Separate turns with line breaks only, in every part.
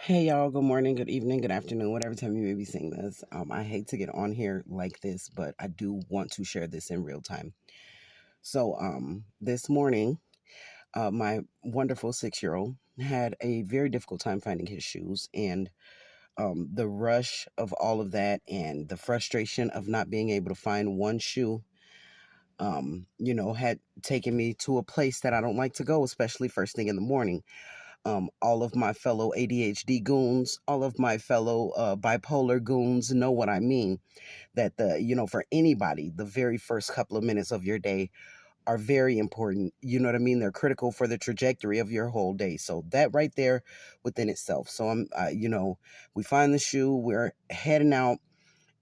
Hey y'all, good morning, good evening, good afternoon, whatever time you may be seeing this. I hate to get on here like this, but I do want to share this in real time. This morning, my wonderful 6-year-old had a very difficult time finding his shoes, and the rush of all of that and the frustration of not being able to find one shoe, had taken me to a place that I don't like to go, especially first thing in the morning. All of my fellow ADHD goons, all of my fellow bipolar goons know what I mean. That for anybody, the very first couple of minutes of your day are very important. You know what I mean? They're critical for the trajectory of your whole day. So that right there within itself. So we find the shoe, we're heading out.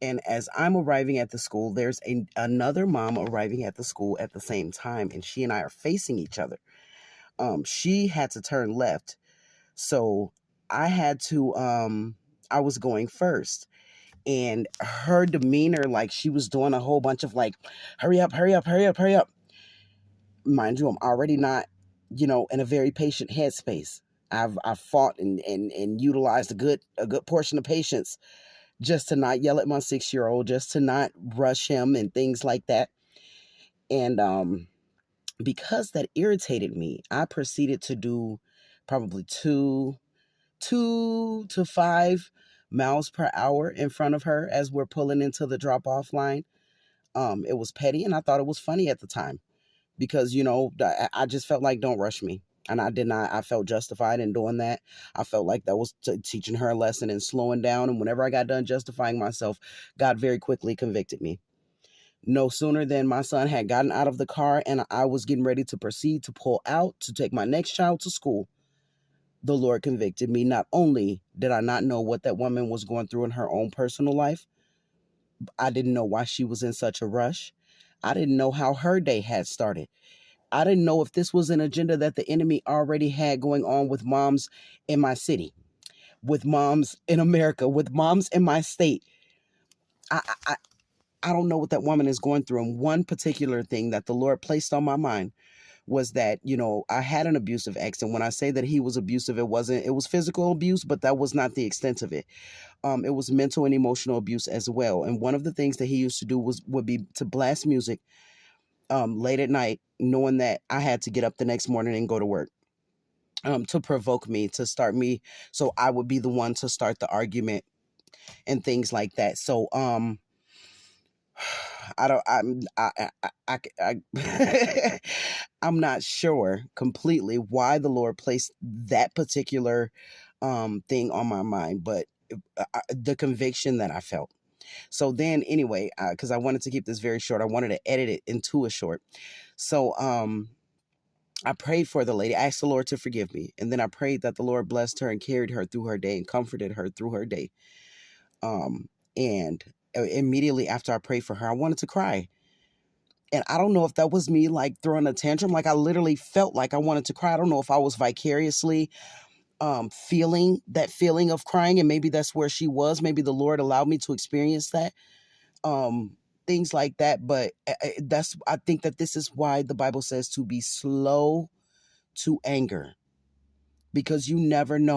And as I'm arriving at the school, there's another mom arriving at the school at the same time, and she and I are facing each other. She had to turn left, so I had to I was going first, and her demeanor, like she was doing a whole bunch of like, hurry up, hurry up, hurry up, hurry up. Mind you, I'm already not, in a very patient headspace. I've fought and utilized a good portion of patience just to not yell at my 6-year old, just to not rush him and things like that. And because that irritated me, I proceeded to do probably 2 to 5 miles per hour in front of her as we're pulling into the drop off line. It was petty, and I thought it was funny at the time because, I just felt like, don't rush me. And I did not, I felt justified in doing that. I felt like that was teaching her a lesson and slowing down. And whenever I got done justifying myself, God very quickly convicted me. No sooner than my son had gotten out of the car and I was getting ready to proceed to pull out to take my next child to school, the Lord convicted me. Not only did I not know what that woman was going through in her own personal life, I didn't know why she was in such a rush. I didn't know how her day had started. I didn't know if this was an agenda that the enemy already had going on with moms in my city, with moms in America, with moms in my state. I, I, I don't know what that woman is going through. And one particular thing that the Lord placed on my mind was that, I had an abusive ex. And when I say that he was abusive, it was physical abuse, but that was not the extent of it. It was mental and emotional abuse as well. And one of the things that he used to do would be to blast music late at night, knowing that I had to get up the next morning and go to work. To provoke me, to start me, so I would be the one to start the argument and things like that. So I don't I'm not sure completely why the Lord placed that particular thing on my mind, but the conviction that I felt. So then anyway, because I wanted to keep this very short, I wanted to edit it into a short. So I prayed for the lady, asked the Lord to forgive me, and then I prayed that the Lord blessed her and carried her through her day and comforted her through her day. And immediately after I prayed for her, I wanted to cry. And I don't know if that was me like throwing a tantrum. Like I literally felt like I wanted to cry. I don't know if I was vicariously feeling that feeling of crying, and maybe that's where she was. Maybe the Lord allowed me to experience that. Things like that. But I think that this is why the Bible says to be slow to anger, because you never know